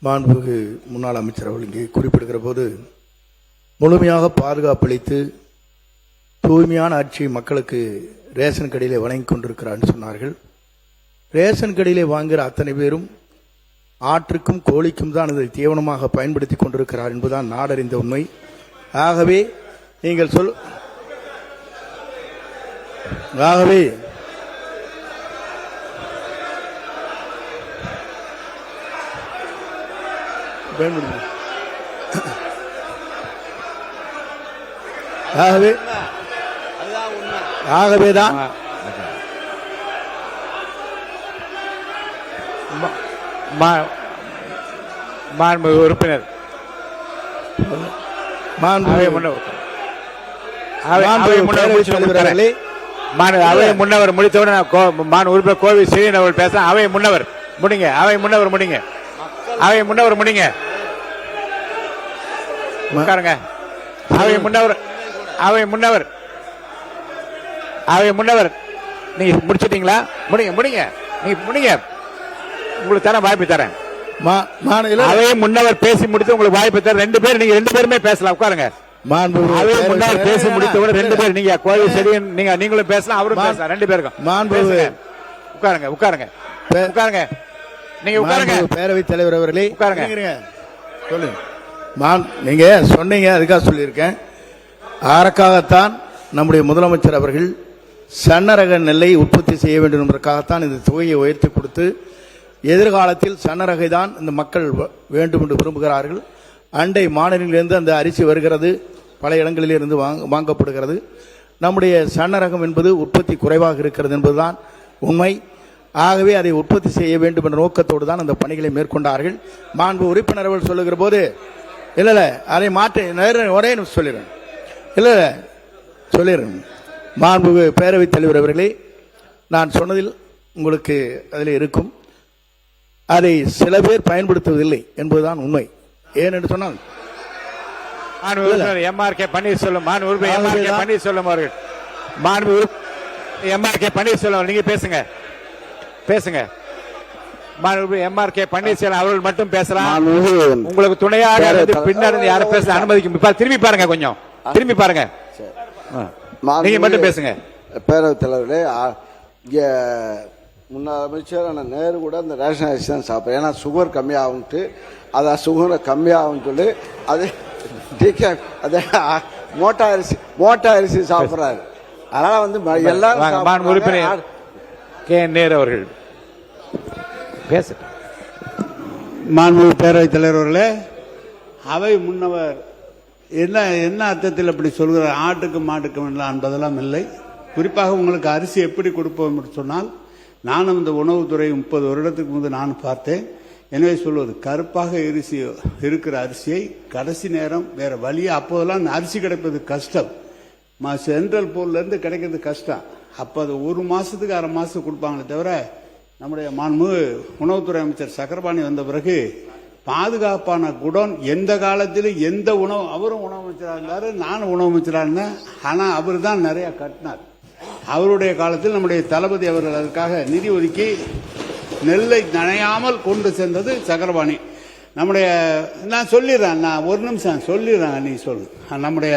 மாண்புமிகு முன்னாள் அமைச்சர் அவர்கள் இங்கே குறிப்பிடுகிற போது முழுமையாக பாதுகாப்பளித்து தூய்மையான ஆட்சி மக்களுக்கு ரேஷன் கடையிலே வழங்கி கொண்டிருக்கிறார் சொன்னார்கள். ரேஷன் கடையிலே வாங்குகிற அத்தனை பேரும் ஆற்றுக்கும் கோழிக்கும் தான் இதை தீவனமாக பயன்படுத்தி கொண்டிருக்கிறார் என்பதுதான் நாடறிந்த உண்மை. ஆகவே நீங்கள் ஆகவேதான் உறுப்பினர் முன்னவர் முடித்தவுடன் உறுப்பினர் கோவி ஸ்ரீன் அவர்கள் பேச அவை முன்னவர் முடிங்க. அவை முன்னவர் முடிங்க. அவை முன்னவர் முடிங்க. உட்காருங்க. அவை முன்னவர் அவை முன்னவர் அவை முன்னவர் நீங்க முடிச்சிட்டீங்களா? முடிங்க முடிங்க. நீங்க முடிங்க. உங்களுக்கு தரேன், வாய்ப்பு தரேன். அவை முன்னவர் பேசி முடித்து உங்களுக்கு வாய்ப்பு தரேன். நீங்க ரெண்டு பேருமே பேசலாம். உட்காருங்க. அவை முன்னவர் பேசி முடித்தவுடன் ரெண்டு பேர் நீங்க கோவி செடியன் நீங்களும் பேசலாம், அவரும் பேசலாம். ரெண்டு பேருக்கும் உட்காருங்க. உட்காருங்க. உட்காருங்க. நீங்க உட்காருங்க. பேரவைத் தலைவர் அவர்களே உட்காருங்க. சொல்லுங்க. நீங்க சொன்னீங்க, அதுக்காக சொல்லியிருக்கேன். அதற்காகத்தான் நம்முடைய முதலமைச்சர் அவர்கள் சன்னரக நெல்லை உற்பத்தி செய்ய வேண்டும் என்பதற்காகத்தான் இந்த தொகையை உயர்த்தி கொடுத்து எதிர்காலத்தில் சன்னரகை தான் இந்த மக்கள் வேண்டும் என்று விரும்புகிறார்கள். அண்டை மாநிலங்களிலிருந்து அந்த அரிசி வருகிறது, பல இடங்களிலிருந்து வாங்கப்படுகிறது. நம்முடைய சன்னரகம் என்பது உற்பத்தி குறைவாக இருக்கிறது என்பதுதான் உண்மை. ஆகவே அதை உற்பத்தி செய்ய வேண்டும் என்ற நோக்கத்தோடு தான் அந்த பணிகளை மேற்கொண்டார்கள். மாண்பு உறுப்பினர் அவர்கள் சொல்லுகிற போது இல்லை அதை மாற்ற ஒரே சொல்லிடுறேன். இல்லை சொல்லிடுறேன். மாண்பு பேரவைத் தலைவர் அவர்களே, நான் சொன்னதில் உங்களுக்கு அதில் இருக்கும். அதை சில பேர் பயன்படுத்துவதில்லை என்பதுதான் உண்மை. ஏனென்று சொன்னால் எம்ஆர்கே பன்னீர்செல்வம் பன்னீர்செல்வம் அவர்கள் எம்ஆர்கே பன்னீர்செல்வம் நீங்க பேசுங்க. பேசுங்க. எம்ஆர்கே பன்னீர்செல்வம் அவர்கள் மட்டும் பேசலாம். உங்களுக்கு துணையாக பின்னர் யாரும் பேச அனுமதிக்கும். திரும்பி பாருங்க, கொஞ்சம் திரும்பி பாருங்க. நீங்க மட்டும் பேசுங்க. பேரவைத் தலைவர்களே, முன்னாள் அமைச்சர் நேரு கூட அந்த ரேஷன் அரிசி தான் சாப்பிட்றேன். ஏன்னா சுகர் கம்மியாகும்ட்டு, அதை சுகரை கம்மியாகும்னு சொல்லி அது மோட்டா அரிசி சாப்பிட்றாரு. அதனால வந்து எல்லாரும் உறுப்பினர் கே நேரு அவர்கள் பேச. மாண்புமிகு பேரவைத் தலைவர்களே, அவை முன்னவர் என்ன அர்த்தத்தில் அப்படி சொல்கிறார்? ஆட்டுக்கு மாட்டுக்கு என்பதெல்லாம் இல்லை. குறிப்பாக உங்களுக்கு அரிசி எப்படி கொடுப்போம் என்று சொன்னால், நானும் இந்த உணவுத்துறை 30 வருடத்துக்கு முன்பு நான் பார்த்தேன். எனவே சொல்வது, கருப்பாக இருக்கிற அரிசியை கடைசி நேரம் வேற வழியே, அப்போதெல்லாம் அரிசி கிடைப்பது கஷ்டம், சென்ட்ரல் போர்ட்ல இருந்து கிடைக்கிறது கஷ்டம். அப்ப அது 1 மாசத்துக்கு 1/2 மாசத்துக்கு கொடுப்பாங்களே தவிர, நம்முடைய மாண்புமிகு உணவுத்துறை அமைச்சர் சக்கரபாணி வந்த பிறகு பாதுகாப்பான குடோன் எந்த காலத்திலும் எந்த உணவு, அவரும் உணவு அமைச்சராக இருந்தாரு, நானும் உணவு அமைச்சராக இருந்தேன். ஆனா அவர் தான் நிறைய கட்டினார். அவருடைய காலத்தில் நம்முடைய தளபதி அவர்கள் அதற்காக நிதி ஒதுக்கி நெல்லை நனையாமல் கொண்டு சென்றது சக்கரபாணி. நம்முடைய நான் சொல்லிடுறேன், நான் ஒரு நிமிஷம் சொல்லிடுறேன், நீ சொல்லு. நம்முடைய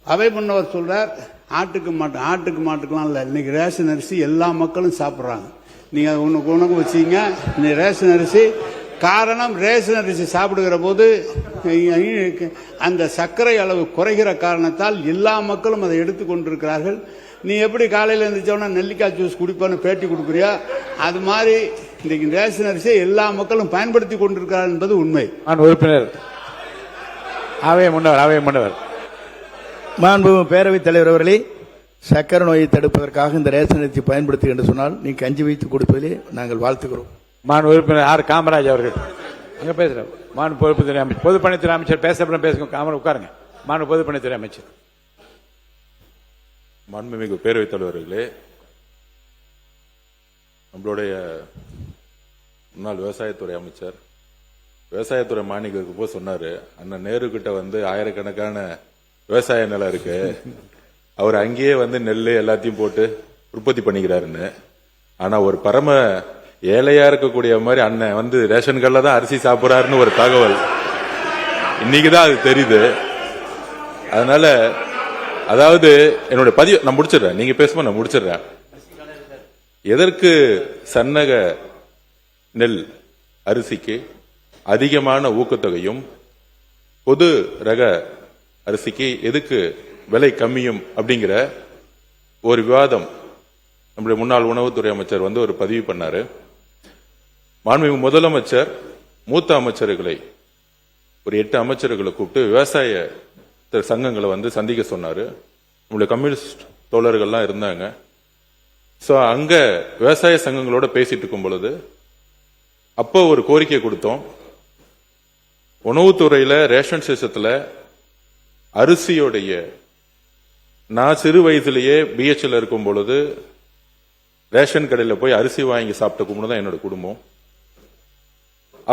அவை முன்னவர் சொல்றார், ஆட்டுக்கு மாட்டுக்கெல்லாம் இல்லை, இன்னைக்கு ரேஷன் அரிசி எல்லா மக்களும் சாப்பிட்றாங்க. நீங்க உனக்கு வச்சீங்க இந்த ரேஷன் அரிசி. காரணம், ரேஷன் அரிசி சாப்பிடுகிற போது அந்த சர்க்கரை அளவு குறைகிற காரணத்தால் எல்லா மக்களும் அதை எடுத்துக்கொண்டிருக்கிறார்கள். நீ எப்படி காலையில் இருந்துச்சோன்னா நெல்லிக்காய் ஜூஸ் குடிப்பான்னு பேட்டி கொடுக்குறியா? அது மாதிரி இன்றைக்கு ரேஷன் அரிசியை எல்லா மக்களும் பயன்படுத்தி கொண்டிருக்கிறார் என்பது உண்மை. உறுப்பினர் அவை முன்னவர் மாண்பு பேரவைத் தலைவர் அவர்களே, சக்கரை நோயை தடுப்பதற்காக இந்த ரேஷன் அரிசி பயன்படுத்து என்று சொன்னால் நீ கஞ்சி வைத்து கொடுப்பதிலே நாங்கள் வாழ்த்துக்கிறோம். மாண்பு உறுப்பினர் ஆர் காமராஜ் அவர்கள் அங்க பேசுறேன். மாண்பு பொதுப்பணித்துறை அமைச்சர் பொதுப்பணித்துறை அமைச்சர் பேசப்படும் பேசுங்க. காமராஜ் உட்காருங்க. மாண்பு பொதுப்பணித்துறை அமைச்சர். மாண்புமிகு பேரவைத் தலைவர்களே, நம்மளுடைய முன்னாள் விவசாயத்துறை அமைச்சர் விவசாயத்துறை மானியத்துக்கு போய் சொன்னாரு, அண்ணன் நேரு கிட்ட வந்து ஆயிரக்கணக்கான விவசாய நிலம் இருக்கு, அவர் அங்கேயே வந்து நெல் எல்லாத்தையும் போட்டு உற்பத்தி பண்ணிக்கிறாருன்னு. ஆனா ஒரு பரம ஏழையா இருக்கக்கூடிய மாதிரி அண்ணன் வந்து ரேஷன் கடையில தான் அரிசி சாப்பிடுறாருன்னு ஒரு தகவல் இன்னைக்குதான் அது தெரியுது. அதனால அதாவது என்னுடைய பதிவு நான் முடிச்சிடுறேன், நீங்க பேசும்போது நான் முடிச்சிடுறேன். எதற்கு சன்னக நெல் அரிசிக்கு அதிகமான ஊக்கத்தொகையும் பொது ரக அரிசிக்கு எதுக்கு விலை கம்மியும் அப்படிங்கிற ஒரு விவாதம் நம்முடைய முன்னாள் உணவுத்துறை அமைச்சர் வந்து ஒரு பதிவு பண்ணாரு. மாண்புமிகு முதலமைச்சர் மூத்த அமைச்சர்களை ஒரு 8 அமைச்சர்களை கூப்பிட்டு விவசாய சங்கங்களை வந்து சந்திக்க சொன்னாரு. நம்முடைய கம்யூனிஸ்ட் தோழர்கள்லாம் இருந்தாங்க. சோ அங்க விவசாய சங்கங்களோட பேசிட்டு இருக்கும் பொழுது அப்போ ஒரு கோரிக்கை கொடுத்தோம். உணவுத்துறையில ரேஷன் சிஸ்டத்துல அரிசியோடைய நான் சிறு வயதிலேயே பிஹெச்ல இருக்கும் பொழுது ரேஷன் கடையில் போய் அரிசி வாங்கி சாப்பிட்ட குடும்பம் தான் என்னோட குடும்பம்.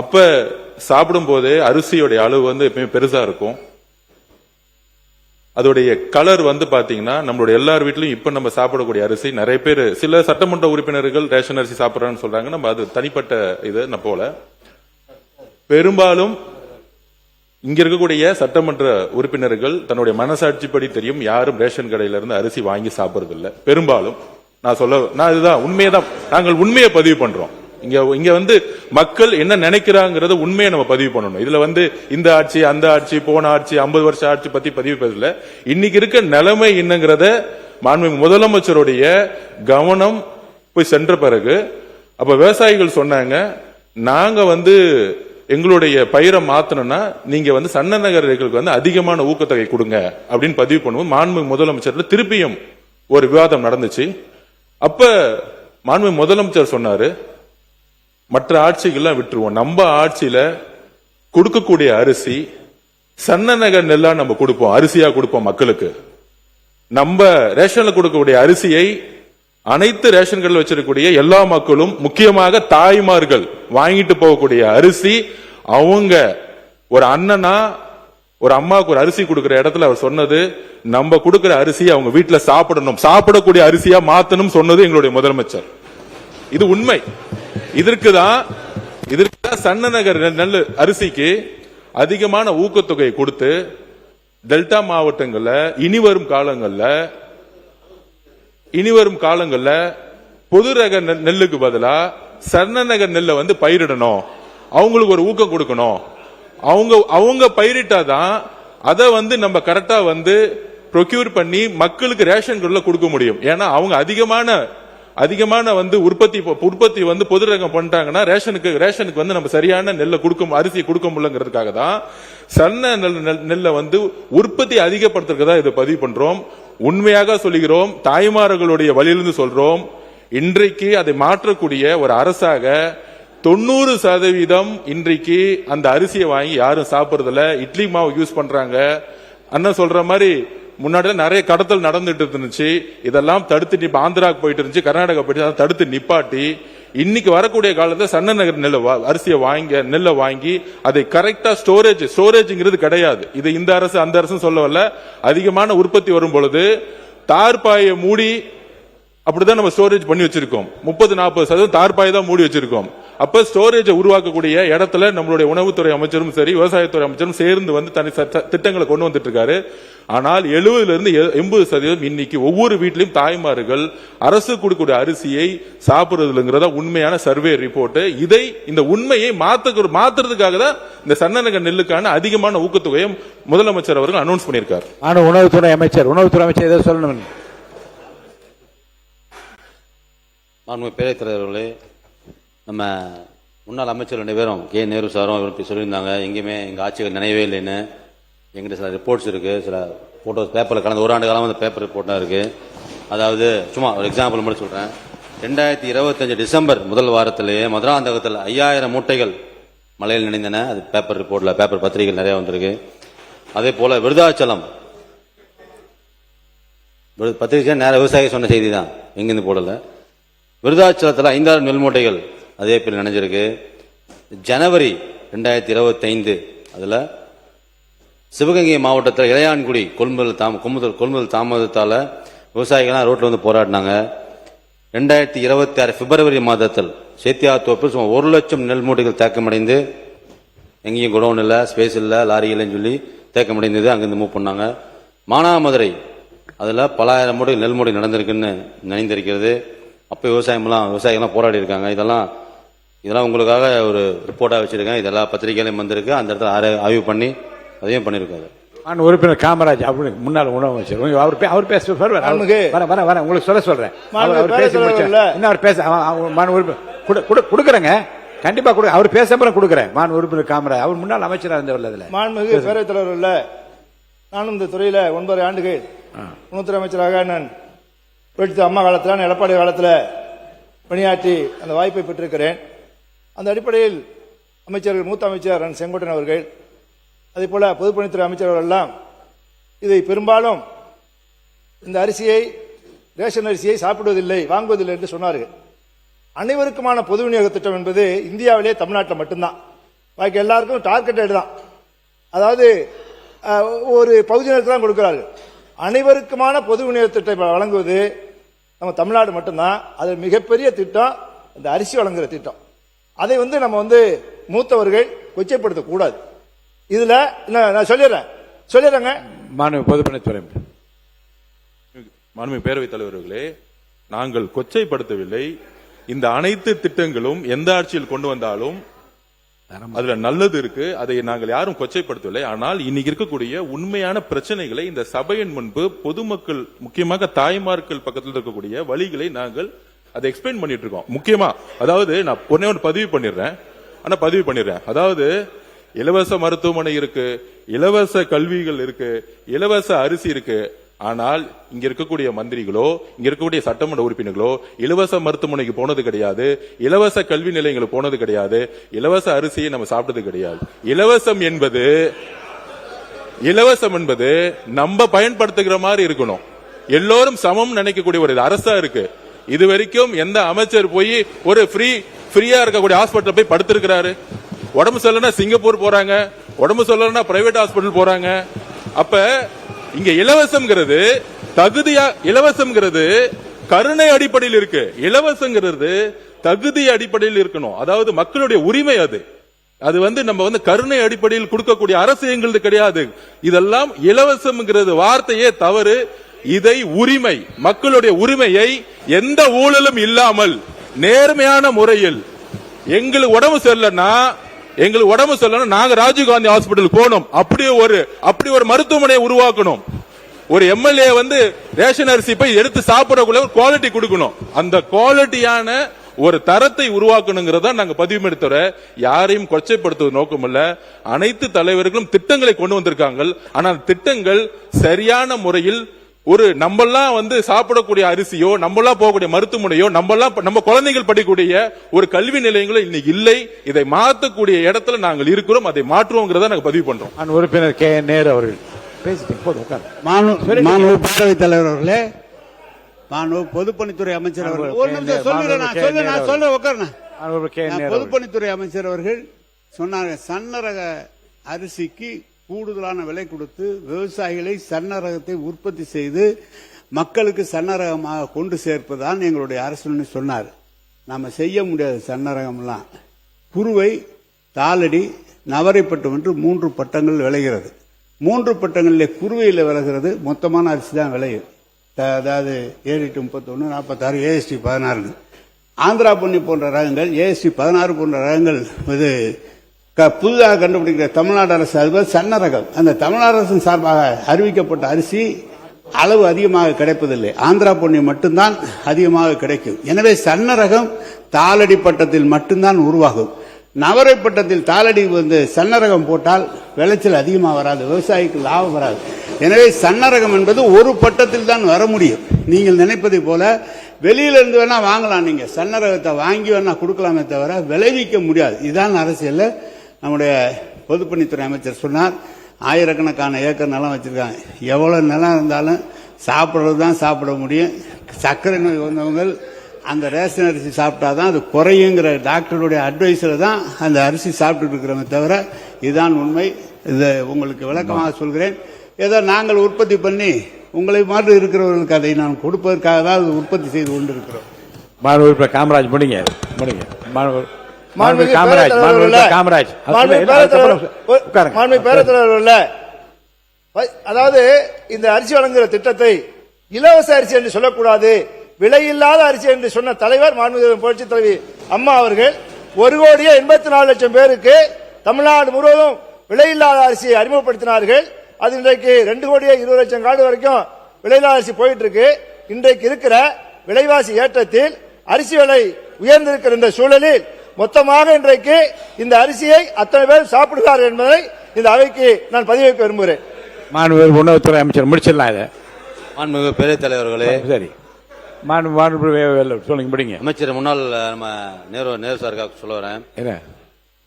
அப்ப சாப்பிடும் போதே அரிசியோடைய அளவு வந்து எப்பயுமே பெருசா இருக்கும். அதோடைய கலர் வந்து பாத்தீங்கன்னா நம்மளுடைய எல்லார் வீட்லயும் இப்ப நம்ம சாப்பிடக்கூடிய அரிசி நிறைய பேர் சில சட்டமன்ற உறுப்பினர்கள் ரேஷன் அரிசி சாப்பிடறான்னு சொல்றாங்க. நம்ம அது தனிப்பட்ட இது நான் போல பெரும்பாலும் இங்க இருக்கக்கூடிய சட்டமன்ற உறுப்பினர்கள் தன்னுடைய மனசாட்சிப்படி தெரியும் யாரும் ரேஷன் கடையில இருந்து அரிசி வாங்கி சாப்பிடுறது இல்ல. பெரும்பாலும் நான் இதுதான் உண்மையதான், நாங்கள் உண்மையை பதிவு பண்றோம். இங்க வந்து மக்கள் என்ன நினைக்கிறாங்கிறத உண்மையை நம்ம பதிவு பண்ணணும். இதுல வந்து இந்த ஆட்சி அந்த ஆட்சி போன ஆட்சி 50 வருஷ ஆட்சி பத்தி பதிவு பண்ணல. இன்னைக்கு இருக்க நிலைமை என்னங்கிறத மாண்புமிகு முதலமைச்சருடைய கவனம் போய் சென்ற பிறகு அப்ப விவசாயிகள் சொன்னாங்க, நாங்க வந்து எங்களுடைய பயிரை மாத்தணும்னா நீங்க வந்து சன்ன நகர்களுக்கு வந்து அதிகமான ஊக்கத்தொகை கொடுங்க அப்படின்னு பதிவு பண்ணுவோம். மாண்புமிகு முதலமைச்சர் திருப்பியும் ஒரு விவாதம் நடந்துச்சு. அப்ப மாண்புமிகு முதலமைச்சர் சொன்னாரு, மற்ற ஆட்சிகள்லாம் விட்டுருவோம், நம்ம ஆட்சியில கொடுக்கக்கூடிய அரிசி சன்ன நகர் நெல்லா நம்ம கொடுப்போம், அரிசியா கொடுப்போம் மக்களுக்கு. நம்ம ரேஷன்ல கொடுக்கக்கூடிய அரிசியை அனைத்து ரேஷன் கடையில் வச்சிருக்கக்கூடிய எல்லா மக்களும் முக்கியமாக தாய்மார்கள் வாங்கிட்டு போகக்கூடிய அரிசி அவங்க ஒரு அண்ணனா ஒரு அம்மாவுக்கு ஒரு அரிசி கொடுக்கிற இடத்துல அவர் சொன்னது, நம்ம கொடுக்கிற அரிசி அவங்க வீட்டுல சாப்பிடணும், சாப்பிடக்கூடிய அரிசியா மாத்தணும் சொன்னது எங்களுடைய முதலமைச்சர். இது உண்மை. இதற்குதான் சன்ன நகர் நெல் அரிசிக்கு அதிகமான ஊக்கத்தொகை கொடுத்து டெல்டா மாவட்டங்கள்ல இனிவரும் காலங்கள்ல பொது ரக நெல்லுக்கு பதிலா சன்ன நகர் நெல்லை வந்து பயிரிடணும், அவங்களுக்கு ஒரு ஊக்கம் கொடுக்கணும். அவங்க பயிரிட்டாதான் அதை வந்து நம்ம கரெக்டா வந்து ப்ரொக்யூர் பண்ணி மக்களுக்கு ரேஷன் கடையில கொடுக்க முடியும். ஏன்னா அவங்க அதிகமான வந்து உற்பத்தி வந்து பொது ரகம் பண்ணிட்டாங்கன்னா ரேஷனுக்கு வந்து நம்ம சரியான நெல்லை அரிசியை கொடுக்க முடியலங்கிறதுக்காக தான் சன்ன நெல்லை வந்து உற்பத்தி அதிகப்படுத்துறதுக்கு இதை பதிவு பண்றோம். உண்மையாக சொல்லுகிறோம், தாய்மார்களுடைய வழியிலிருந்து சொல்றோம். இன்றைக்கு அதை மாற்றக்கூடிய ஒரு அரசாக 90% இன்றைக்கு அந்த அரிசியை வாங்கி யாரும் சாப்பிடுறதில்ல, இட்லி மாவு யூஸ் பண்றாங்க. அண்ணன் சொல்ற மாதிரி முன்னாடி நிறைய கடத்தல் நடந்துட்டு இருந்துச்சு, இதெல்லாம் தடுத்து ஆந்திராவுக்கு போயிட்டு இருந்துச்சு, கர்நாடகா போயிட்டு தடுத்து நிப்பாட்டி இன்னைக்கு வரக்கூடிய காலத்துல சன்ன நகர் அரிசியை நெல்லை வாங்கி அதை கரெக்டா ஸ்டோரேஜ்ங்கிறது கிடையாது. இது இந்த அரசு அந்த அரசு சொல்லவல்ல. அதிகமான உற்பத்தி வரும் பொழுது தார்பாயை மூடி அப்படிதான் நம்ம ஸ்டோரேஜ் பண்ணி வச்சிருக்கோம். 30-40% தார்பாய் தான் மூடி வச்சிருக்கோம். அப்ப ஸ்டோரேஜ் உருவாக்கக்கூடிய இடத்துல நம்மளுடைய உணவுத்துறை அமைச்சரும் சரி விவசாயத்துறை அமைச்சரும் சேர்ந்து வந்து தனி திட்டங்களை கொண்டு வந்துட்டு இருக்காரு. ஆனால் 70-80% இன்னைக்கு ஒவ்வொரு வீட்டிலும் தாய்மார்கள் அரசு கொடுக்கக்கூடிய அரிசியை சாப்பிடுறதுங்கிறத உண்மையான சர்வே ரிப்போர்ட். இந்த உண்மையை மாத்துறதுக்காக தான் இந்த சன்ன நகர் நெல்லுக்கான அதிகமான ஊக்கத்தொகையை முதலமைச்சர் அவர்கள் அனௌன்ஸ் பண்ணியிருக்கார். உணவுத்துறை அமைச்சர் ஏதோ சொல்லணும். பேரவைத் தலைவர்களே, நம்ம முன்னாள் அமைச்சர் 2 பேரும் கே நேரு சாரும் இப்படி சொல்லியிருந்தாங்க, எங்கேயுமே எங்கள் ஆட்சிகள் நினைவே இல்லைன்னு. எங்கிட்ட சில ரிப்போர்ட்ஸ் இருக்குது, சில ஃபோட்டோஸ் பேப்பரில் கடந்த 1 ஆண்டு காலமாக அந்த பேப்பர் ரிப்போர்ட்டாக இருக்குது. அதாவது சும்மா ஒரு எக்ஸாம்பிள் மட்டும் சொல்கிறேன். 2025 டிசம்பர் முதல் வாரத்திலேயே மதுராந்தகத்தில் 5000 மூட்டைகள் மழையில் நினைந்தன. அது பேப்பர் ரிப்போர்ட்டில் பேப்பர் பத்திரிகைகள் நிறையா வந்திருக்கு. அதே போல் விருதாச்சலம் பத்திரிகை நேர விவசாயி சொன்ன செய்தி தான், எங்கேருந்து போடலை. விருதாச்சலத்தில் 5000 நெல் மூட்டைகள் அதே பேர் நினைஞ்சிருக்கு. ஜனவரி 2025 அதில் சிவகங்கை மாவட்டத்தில் இளையான்குடி கொள்முதல் தாமதத்தால் விவசாயிகள்லாம் ரோட்டில் வந்து போராடினாங்க. 2026 பிப்ரவரி மாதத்தில் சேத்தியாத்தோப்பில் சுமார் 1 லட்சம் நெல் மூட்டைகள் தேக்கமடைந்து, எங்கேயும் குடோன் இல்லை, ஸ்பேஸ் இல்லை, லாரி இல்லைன்னு சொல்லி தேக்கமடைந்தது. அங்கிருந்து மூவ் பண்ணாங்க. மானாமதுரை அதில் பல ஆயிரம் மூட்டை நெல் மூட்டை நடந்திருக்குன்னு நினைந்திருக்கிறது. அப்போ விவசாயிகள்லாம் போராடி இருக்காங்க. இதெல்லாம் உங்களுக்காக ஒரு ரிப்போர்ட்டாக வச்சிருக்கேன். இதெல்லாம் பத்திரிகையிலையும் வந்திருக்கு. அந்த இடத்துல ஆய்வு பண்ணி அதையும் பண்ணியிருக்காரு. உறுப்பினர் காமராஜ் அப்படி முன்னாள் உணவு அமைச்சர் அவர் பேச வர உங்களுக்கு சொல்றேன். அவர் பேசி இன்னும் அவர் பேச கொடுக்குறேங்க. கண்டிப்பா அவர் பேச கொடுக்குறேன். மான் உறுப்பினர் காமராஜ் அவர் முன்னாள் அமைச்சராக இருந்தவர். அதுல மாண்புமிகு பேரவைத் தலைவர் இல்ல, நானும் இந்த துறையில 9 ஆண்டுகள் உணவுத்துறை அமைச்சராக நான் அம்மா காலத்தில் எடப்பாடி காலத்தில் பணியாற்றி அந்த வாய்ப்பை பெற்றிருக்கிறேன். அந்த அடிப்படையில் அமைச்சர்கள், மூத்த அமைச்சர் செங்கோட்டையன் அவர்கள், அதே போல பொதுப்பணித்துறை அமைச்சர்கள் எல்லாம் இதை பெரும்பாலும் இந்த அரிசியை, ரேஷன் அரிசியை சாப்பிடுவதில்லை, வாங்குவதில்லை என்று சொன்னார்கள். அனைவருக்குமான பொது விநியோக திட்டம் என்பது இந்தியாவிலே தமிழ்நாட்டில் மட்டும்தான். பாக்கி எல்லாருக்கும் டார்கெட்டட் தான். அதாவது ஒரு பகுதியினருக்கு தான் கொடுக்கிறார்கள். அனைவருக்குமான பொது விநியோக திட்டத்தை வழங்குவது நம்ம தமிழ்நாடு மட்டும்தான். அது மிகப்பெரிய திட்டம், இந்த அரிசி வழங்குகிற திட்டம். அதை நம்ம மூத்தவர்கள் கொச்சைப்படுத்த கூடாது. இதுல நான் சொல்லிடுறேங்க. மாண்புமிகு பொதுப்பணித்துறை மாண்புமிகு பேரவைத் தலைவர்களே, நாங்கள் கொச்சைப்படுத்தவில்லை. இந்த அனைத்து திட்டங்களும் எந்த ஆட்சியில் கொண்டு வந்தாலும் அதுல நல்லது இருக்கு. அதை நாங்கள் யாரும் கொச்சைப்படுத்தவில்லை. ஆனால் இன்னைக்கு இருக்கக்கூடிய உண்மையான பிரச்சனைகளை இந்த சபையின் முன்பு பொதுமக்கள், முக்கியமாக தாய்மார்கள் பக்கத்தில் இருக்கக்கூடிய வழிகளை நாங்கள் அதை எக்ஸ்பிளைன் பண்ணிட்டு இருக்கோம். முக்கியமா அதாவது நான் ஒன்னு பதிவு பண்ணிடுறேன். அதாவது இலவச மருத்துவமனை இருக்கு, இலவச கல்விகள் இருக்கு, இலவச அரிசி இருக்கு. ஆனால் இங்க இருக்கக்கூடிய மந்திரிகளோ, இங்க இருக்கக்கூடிய சட்டமன்ற உறுப்பினர்களோ இலவச மருத்துவமனைக்கு போனது கிடையாது, இலவச கல்வி நிலையங்களுக்கு போனது கிடையாது, இலவச அரிசியை நம்ம சாப்பிட்டது கிடையாது. இலவசம் என்பது நம்ம பயன்படுத்துகிற மாதிரி இருக்கணும். எல்லோரும் சமம் நினைக்கக்கூடிய ஒரு அரசா இருக்கு. இது வரைக்கும் எந்த அமைச்சர் போய் ஒரு ஃப்ரீயா இருக்கக்கூடிய ஹாஸ்பிட்டல் போய் படுத்திருக்கிறாரு? உடம்பு சொல்லனா சிங்கப்பூர் போறாங்க, உடம்பு சொல்லனா பிரைவேட் ஹாஸ்பிட்டல் போறாங்க. அப்ப இங்க இலவசம்ங்கிறது கருணை அடிப்படையில் இருக்கு. இலவசங்கிறது தகுதி அடிப்படையில் இருக்கணும். அதாவது மக்களுடைய உரிமை. அது நம்ம கருணை அடிப்படையில் கொடுக்கக்கூடிய அரசு எங்களது கிடையாது. இதெல்லாம் இலவசம்ங்கிறது வார்த்தையே தவறு. இதை உரிமை, மக்களுடைய உரிமையை எந்த ஊழலும் இல்லாமல் நேர்மையான முறையில் எங்களுக்கு உடம்பு சரியில்லைன்னா நாங்க ராஜீவ்காந்தி ஹாஸ்பிட்டல் போனோம். அப்படி ஒரு மருத்துவமனையை உருவாக்கணும். ஒரு எம்எல்ஏ ரேஷன் அரிசி போய் எடுத்து சாப்பிடக்குள்ள ஒரு குவாலிட்டி கொடுக்கணும். அந்த குவாலிட்டியான ஒரு தரத்தை உருவாக்கணுங்கிறத நாங்க பதிவு எடுத்துற, யாரையும் கொச்சைப்படுத்துவது நோக்கம் இல்ல. அனைத்து தலைவர்களும் திட்டங்களை கொண்டு வந்திருக்காங்க. ஆனால் திட்டங்கள் சரியான முறையில் ஒரு நம்மெல்லாம் சாப்பிடக்கூடிய அரிசியோ, நம்மெல்லாம் போகக்கூடிய மருத்துவமனையோ, நம்ம குழந்தைகள் படிக்கக்கூடிய ஒரு கல்வி நிலையங்களோ இன்னைக்கு இல்லை. இதை மாற்றக்கூடிய இடத்துல நாங்கள் இருக்கிறோம். அதை மாற்றுவோங்கிறத நாங்க பதிவு பண்றோம். உறுப்பினர் கே நேரு அவர்கள் பேரவைத் தலைவர் அவர்களே, பொதுப்பணித்துறை அமைச்சர் அவர்கள் பொதுப்பணித்துறை அமைச்சர் அவர்கள் சொன்னாங்க, சன்னரக அரிசிக்கு கூடுதலான விலை கொடுத்து விவசாயிகளை சன்னரகத்தை உற்பத்தி செய்து மக்களுக்கு சன்னரகமாக கொண்டு சேர்ப்பதுதான் எங்களுடைய அரசு சொன்னார். நாம செய்ய முடியாது. சன்னரகம்லாம் குறுவை, தாளடி, நவரைப்பட்டம் என்று 3 பட்டங்கள் விளைகிறது. 3 பட்டங்களிலே குறுவையில் விளைகிறது மொத்தமான அரிசி தான் விளையும். அதாவது 7-31, 46, AST 16. ஆந்திரா பொன்னி போன்ற ரகங்கள், AST 16 போன்ற ரகங்கள் இது புதிதாக கண்டுபிடிக்கிற தமிழ்நாடு அரசு, அது சன்னரகம். அந்த தமிழ்நாடு அரசின் சார்பாக அறிவிக்கப்பட்ட அரிசி அளவு அதிகமாக கிடைப்பதில்லை. ஆந்திரா பொன்னி மட்டும்தான் அதிகமாக கிடைக்கும். எனவே சன்னரகம் தாளடி பட்டத்தில் மட்டும்தான் உருவாகும். நவரை பட்டத்தில் தாளடி சன்னரகம் போட்டால் விளைச்சல் அதிகமாக வராது, விவசாயிக்கு லாபம் வராது. எனவே சன்னரகம் என்பது ஒரு பட்டத்தில் தான் வர முடியும். நீங்கள் நினைப்பதை போல வெளியிலிருந்து வேணா வாங்கலாம், நீங்க சன்னரகத்தை வாங்கி வேணா கொடுக்கலாமே தவிர விளைவிக்க முடியாது. இதுதான் அரசியல். நம்முடைய பொதுப்பணித்துறை அமைச்சர் சொன்னார், ஆயிரக்கணக்கான ஏக்கர் நிலம் வச்சிருக்காங்க. எவ்வளவு நிலம் இருந்தாலும் சாப்பிட்றது தான் சாப்பிட முடியும். சர்க்கரை நோய் வந்தவங்க அந்த ரேஷன் அரிசி சாப்பிட்டாதான் அது குறையுங்கிற டாக்டருடைய அட்வைஸில் தான் அந்த அரிசி சாப்பிட்டு இருக்கிறோமே தவிர இதுதான் உண்மை. இதை உங்களுக்கு விளக்கமாக சொல்கிறேன். ஏதோ நாங்கள் உற்பத்தி பண்ணி உங்களை மாதிரி இருக்கிறவர்களுக்கு அதை நான் கொடுப்பதற்காக தான் உற்பத்தி செய்து கொண்டிருக்கிறோம். மாண்பு உறுப்பினர் காமராஜ் முடிங்க முடிங்க. மாண்பு மாண்புமிகு காமராஜ் பேரவைத் மாண்பு தலைவர் உறுப்பினர் காமராஜ் மாண்புமிகு பேரவைத் தலைவர் உட்காருங்க. மாண்புமிகு பேரவைத் தலைவர் அதாவது இந்த அரிசி வழங்குகிற திட்டத்தை இலவச அரிசி என்று சொல்லக்கூடாது, விலையில்லாத அரிசி என்று சொன்ன தலைவர் மாண்புமிகு புரட்சித் தலைவி அம்மா அவர்கள் 1,84,00,000 பேருக்கு தமிழ்நாடு முழுவதும் விலையில்லாத அரிசியை அறிமுகப்படுத்தினார்கள். அது இன்றைக்கு 2,20,00,000 கார்டு வரைக்கும் விலையில்லாத அரிசி போயிட்டு இருக்கு. இன்றைக்கு இருக்கிற விலைவாசி ஏற்றத்தில் அரிசி விலை உயர்ந்திருக்கிற இந்த சூழலில் மொத்தமாக இன்றைக்கு இந்த அரிசியை அத்தனை பேர் சாப்பிடுகிறார்கள் என்பதை இந்த அவைக்கு நான் பதிவைக்க விரும்புகிறேன். மாண்பு உணவுத்துறை அமைச்சர் முடிச்சிடலாம் இதை. மாண்புமிகு பேரவைத் தலைவர்களே, சரி மாண்பு சொல்லுங்க முடிங்க. அமைச்சர் முன்னாள் நம்ம நேரு சாருக்காக சொல்ல வரேன். என்ன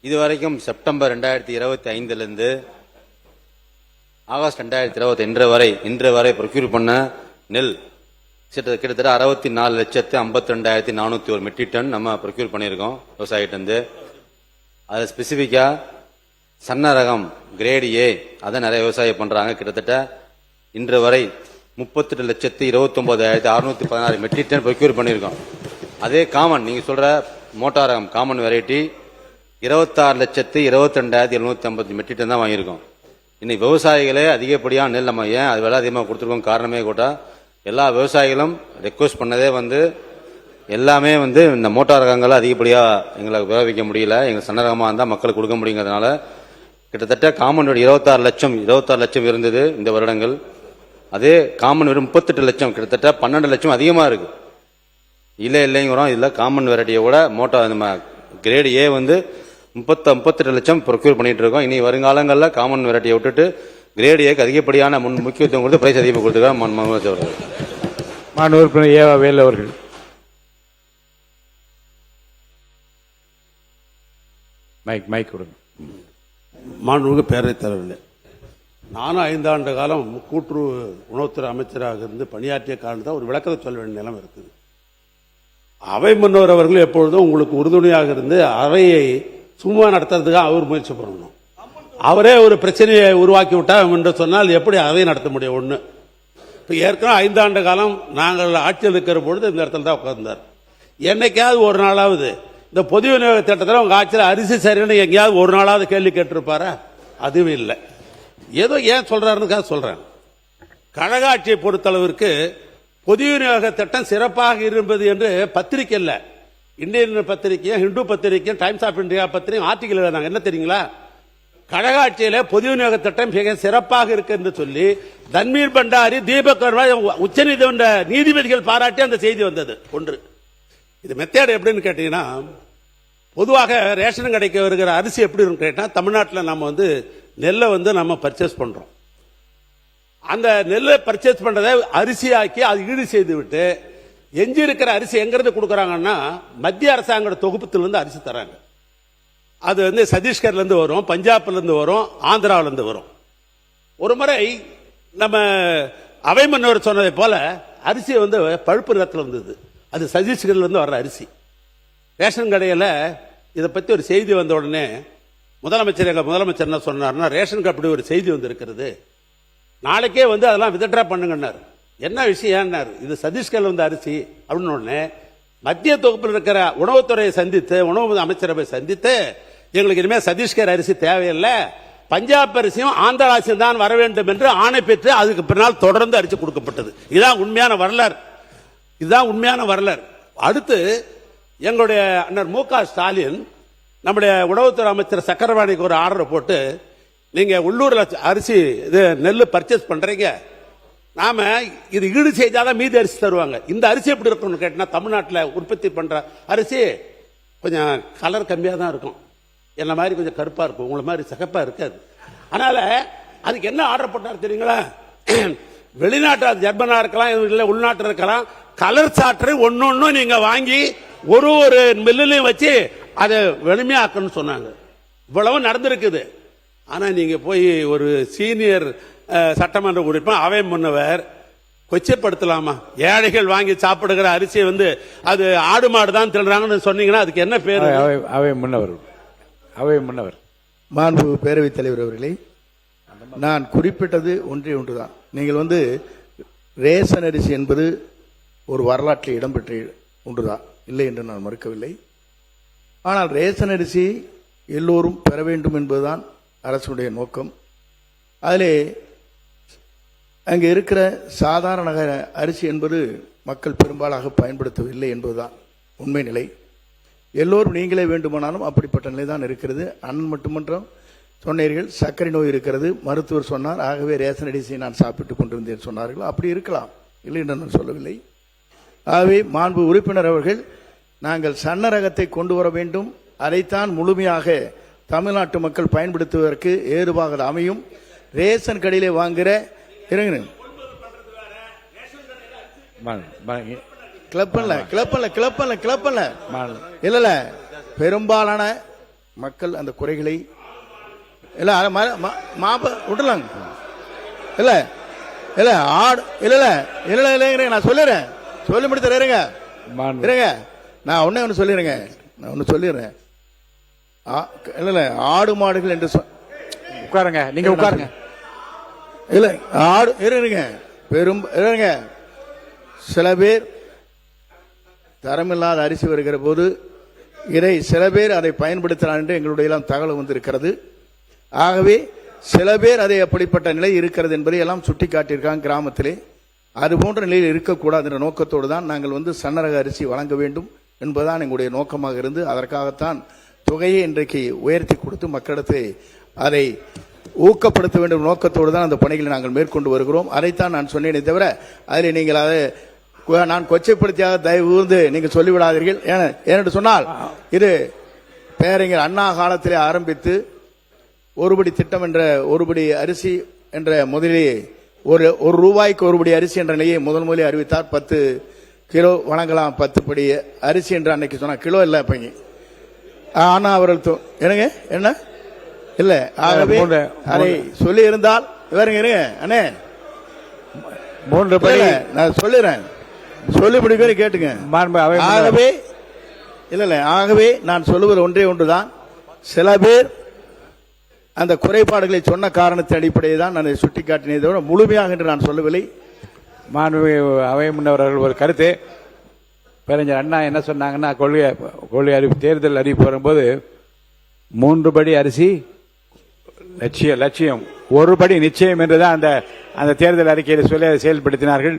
இதுவரைக்கும் செப்டம்பர் 2025 ஆகஸ்ட் 2020 இன்று வரை ப்ரொக்யூர் பண்ண நெல் கிட்டத்தட்ட 64,52,401 மெட்ரிக் டன் நம்ம ப்ரொக்யூர் பண்ணியிருக்கோம் விவசாயிட்டு. அது ஸ்பெசிஃபிக்கா சன்ன ரகம் கிரேட் ஏ அதை நிறைய விவசாயி பண்றாங்க. கிட்டத்தட்ட இன்று வரை 38,29,616 மெட்ரிக் டன் ப்ரொக்யூர் பண்ணியிருக்கோம். அதே காமன் நீங்க சொல்ற மோட்டார் ரகம் காமன் வெரைட்டி 26,22,750 மெட்ரிக் டன் தான் வாங்கியிருக்கோம். இன்னைக்கு விவசாயிகளே அதிகப்படியான நெல் நம்ம ஏன் அது விலை அதிகமாக கொடுத்துருக்கோம் காரணமே கூட எல்லா விவசாயிகளும் ரெக்வஸ்ட் பண்ணதே எல்லாமே இந்த மோட்டார் ரகங்களை அதிகப்படியாக எங்களுக்கு விளைவிக்க முடியல, எங்கள் சன்ன ரகமாக இருந்தால் மக்களுக்கு கொடுக்க முடியுங்கிறதுனால கிட்டத்தட்ட காமன் 26 லட்சம் இருந்தது இந்த வருடங்கள். அதே காமன் வெறும் 38 லட்சம், கிட்டத்தட்ட 12 லட்சம் அதிகமாக இருக்கு. இல்லைங்கிறோம். இதில் காமன் வெரைட்டியை விட மோட்டார் நம்ம கிரேட் ஏ 38 லட்சம் ப்ரொக்யூர் பண்ணிட்டு இருக்கோம். இனி வருங்காலங்களில் காமன் வெரைட்டியை விட்டுட்டு கிரேட் ஏக்கு அதிகப்படியான முக்கியத்துவம் கொடுத்து பிரைஸ் அதிகமாக கொடுத்துருக்காங்க. மாண்பு உறுப்பினர் ஏவா வேலு அவர்கள். மைக் கொடுங்க. மாண்புமிகு பேரவைத் தலைவர்களே, நானும் 5 ஆண்டு காலம் கூட்டுறவு உணவுத்துறை அமைச்சராக இருந்து பணியாற்றிய காரணத்தான் ஒரு விளக்கத்தை சொல்ல வேண்டிய நிலைமை இருக்குது. அவை முன்னவர் அவர்கள் எப்பொழுதும் உங்களுக்கு உறுதுணையாக இருந்து அவையை சும்மா நடத்துறதுக்காக அவர் முயற்சி பண்ணணும். அவரே ஒரு பிரச்சனையை உருவாக்கி விட்டார் என்று சொன்னால் எப்படி அவை நடத்த முடியும்? ஒன்று, இப்போ ஏற்கனவே 5 ஆண்டு காலம் நாங்கள் ஆட்சியில் இருக்கிற பொழுது இந்த இடத்துல தான் உட்கார்ந்தார். என்னைக்காவது ஒரு நாளாவது இந்த பொது விநியோக திட்டத்தில் உங்கள் ஆட்சியில் அரிசி சரின்னு எங்கேயாவது ஒரு நாளாவது கேள்வி கேட்டிருப்பாரா? அதுவும் இல்லை. ஏதோ ஏன் சொல்றாருன்னு சொல்றேன். கழக ஆட்சியை பொறுத்தளவிற்கு பொது விநியோக திட்டம் சிறப்பாக இருப்பது என்று பத்திரிகை இல்லை, இந்தியன் பத்திரிகையும் ஹிந்து பத்திரிகையும் டைம்ஸ் ஆஃப் இந்தியா பத்திரிகையும் ஆர்டிகல் எழுதாங்க. என்ன தெரியுங்களா? கழக ஆட்சியில பொது விநியோக திட்டம் மிக சிறப்பாக இருக்கு என்று சொல்லி தன்வீர் பண்டாரி, தீபக் உச்சநீதிமன்ற நீதிபதிகள் பாராட்டி அந்த செய்தி வந்தது. ஒன்று. இது மெத்தேட் எப்படின்னு கேட்டீங்கன்னா, பொதுவாக ரேஷன் கடைக்கு வருகிற அரிசி எப்படி கேட்டா தமிழ்நாட்டில் நம்ம நெல்லை நம்ம பர்ச்சேஸ் பண்றோம். அந்த நெல்லை பர்ச்சேஸ் பண்றதை அரிசி ஆக்கி அது ஈடு செய்து விட்டு எஞ்சி இருக்கிற அரிசி எங்கிருந்து கொடுக்கறாங்கன்னா மத்திய அரசாங்க தொகுப்பத்திலிருந்து அரிசி தராங்க. அது சத்தீஸ்கர்ல இருந்து வரும், பஞ்சாப்ல இருந்து வரும், ஆந்திராவில இருந்து வரும். ஒரு முறை நம்ம அவை முன்னவர் சொன்னதை போல அரிசி பழுப்பு நிறத்தில் இருந்தது. அது சத்தீஸ்கர்ல இருந்து வர்ற அரிசி. ரேஷன் கடையில் இதை பத்தி ஒரு செய்தி வந்த உடனே முதலமைச்சர் என்ன சொன்னார்னா, ரேஷன் அப்படி ஒரு செய்தி வந்திருக்கிறது, நாளைக்கே அதெல்லாம் வித்ட்ரா பண்ணுங்கன்னாரு. என்ன விஷயம்? இது சத்தீஸ்கர்ல வந்த அரிசி அப்படின்னு உடனே மத்திய தொகுப்பில் இருக்கிற உணவுத்துறையை சந்தித்து, உணவு அமைச்சரவை சந்தித்து, எங்களுக்கு இனிமேல் சத்தீஸ்கர் அரிசி தேவையில்லை, பஞ்சாப் அரிசியும் ஆந்திரா அரிசியும் தான் வர வேண்டும் என்று ஆணை பெற்று அதுக்கு பின்னால் தொடர்ந்து அரிசி கொடுக்கப்பட்டது. இதுதான் உண்மையான வரலாறு. இதுதான் உண்மையான வரலாறு. அடுத்து எங்களுடைய அண்ணர் மு க ஸ்டாலின் நம்முடைய உணவுத்துறை அமைச்சர் சக்கரவாணிக்கு ஒரு ஆர்டர் போட்டு, நீங்க உள்ளூர்ல அரிசி நெல் பர்ச்சேஸ் பண்றீங்க, நாம இது ஈடு செய்தாதான் மீதி அரிசி தருவாங்க. இந்த அரிசி எப்படி இருக்கும்னு கேட்டா, தமிழ்நாட்டில் உற்பத்தி பண்ற அரிசி கொஞ்சம் கலர் கம்மியாக தான் இருக்கும், என்ன மாதிரி கொஞ்சம் கருப்பா இருக்கும், உங்களை மாதிரி சகப்பா இருக்காது. அதனால அதுக்கு என்ன ஆர்டர் போட்டார் தெரியுங்களா? வெளிநாட்டு ஜெர்மனா இருக்கலாம், இல்லை உள்நாட்டில் இருக்கலாம், கலர் சாற்றை ஒன்னொன்னு நீங்க வாங்கி ஒரு மில்லுலையும் வச்சு அதை வெளுமையாக்கணும்னு சொன்னாங்க. இவ்வளவு நடந்திருக்குது. ஆனா நீங்க போய் ஒரு சீனியர் சட்டமன்ற உறுப்பினர் அவை முன்னவர் கொச்சைப்படுத்தலாமா? ஏழைகள் வாங்கி சாப்பிடுகிற அரிசியை அது ஆடு மாடு தான் தின்றாங்கன்னு சொன்னீங்கன்னா அதுக்கு என்ன பேரு? அவை முன்னவர். மாண்பு பேரவைத் தலைவர் அவர்களே, நான் குறிப்பிட்டது ஒன்றுதான். நீங்கள் ரேஷன் அரிசி என்பது ஒரு வரலாற்றில் இடம்பெற்ற ஒன்றுதான். இல்லை என்று நான் மறுக்கவில்லை. ஆனால் ரேஷன் அரிசி எல்லோரும் பெற வேண்டும் என்பதுதான் அரசுடைய நோக்கம். அதிலே அங்கே இருக்கிற சாதாரண அரிசி என்பது மக்கள் பெரும்பாலாக பயன்படுத்தவில்லை என்பதுதான் உண்மை நிலை. எல்லோரும் நீங்களே வேண்டுமானாலும் அப்படிப்பட்ட நிலை தான் இருக்கிறது. அண்ணன் மட்டுமன்றம் சொன்னீர்கள், சர்க்கரை நோய் இருக்கிறது, மருத்துவர் சொன்னார், ஆகவே ரேஷன் அரிசியை நான் சாப்பிட்டுக் கொண்டிருந்தேன் சொன்னார்கள். அப்படி இருக்கலாம், இல்லை என்று நான் சொல்லவில்லை. ஆகவே மாண்பு உறுப்பினர் அவர்கள், நாங்கள் சன்ன ரகத்தை கொண்டு வர வேண்டும், அதைத்தான் முழுமையாக தமிழ்நாட்டு மக்கள் பயன்படுத்துவதற்கு ஏதுவாக அமையும். ரேஷன் கடையிலே வாங்குற இருங்க கிளப்பல்ல இல்ல பெரும்பாலான மக்கள் அந்த குறைகளை இல்ல விடலாங்க இல்ல இல்ல ஆடு இல்ல இல்ல இல்ல நான் சொல்லிடுறேன், சொல்லி முடித்த இருங்க இருங்க, நான் ஒன்னு சொல்லிடுறேங்க, நான் ஒன்னு சொல்லிடுறேன். இல்ல ஆடு மாடுகள் என்று உட்காருங்க, நீங்க உட்காருங்க. இல்ல ஆடு இருங்க இருங்க. சில பேர் தரமில்லாத அரிசி வருகிற போது இதை சில பேர் அதை பயன்படுத்தினார் என்று எங்களுடைய எல்லாம் தகவல் வந்திருக்கிறது. ஆகவே சில பேர் அதை அப்படிப்பட்ட நிலை இருக்கிறது என்பதை எல்லாம் சுட்டி காட்டியிருக்காங்க கிராமத்திலே. அது போன்ற நிலையில் இருக்கக்கூடாது என்ற நோக்கத்தோடு தான் நாங்கள் சன்னரக அரிசி வழங்க வேண்டும் என்பதுதான் எங்களுடைய நோக்கமாக இருந்து, அதற்காகத்தான் தொகையை இன்றைக்கு உயர்த்தி கொடுத்து மக்களிடத்தை அதை ஊக்கப்படுத்த வேண்டும் நோக்கத்தோடு தான் அந்த பணிகளை நாங்கள் மேற்கொண்டு வருகிறோம். அதைத்தான் நான் சொன்னேனே தவிர அதில் நீங்கள் அதை நான் கொச்சைப்படுத்தியாக தயவு கூர்ந்து நீங்கள் சொல்லிவிடாதீர்கள். ஏனென்று சொன்னால் இது பேரறிஞர் அண்ணா காலத்திலே ஆரம்பித்து ஒருபடி திட்டம் என்ற ஒருபடி அரிசி என்ற முதலிலே ஒரு ரூபாய்க்கு ஒருபடி அரிசி என்ற நிலையை முதலில் அறிவித்தார். 10 கிலோ வழங்கலாம், 10 படி அரிசி என்று அன்னைக்கு சொன்னார். கிலோ இல்லை இப்ப. ஆனா அவர்கள் என்னங்க என்ன இல்ல, ஆகவே அதை சொல்லி இருந்தால் இவருங்க இருங்க அண்ணே 3 படி நான் சொல்லிடுறேன், சொல்லி முடிக்கிற கேட்டுங்க. ஆகவே இல்ல ஆகவே நான் சொல்லுவது ஒன்றே ஒன்றுதான், சில பேர் அந்த குறைபாடுகளை சொன்ன காரணத்தின் அடிப்படையில் தான் நான் சுட்டிக்காட்டினதை தவிர முழுமையாக என்று நான் சொல்லவில்லை. மாண்பு அவை முன்னவர்கள் ஒரு கருத்து, பேரறிஞர் அண்ணா என்ன சொன்னாங்கன்னா, கொள்கை அறிவிப்பு தேர்தல் அறிவிப்பு வரும்போது 3 படி அரிசி லட்சியம் 1 படி நிச்சயம் என்றுதான் அந்த தேர்தல் அறிக்கையில் சொல்லி செயல்படுத்தினார்கள்.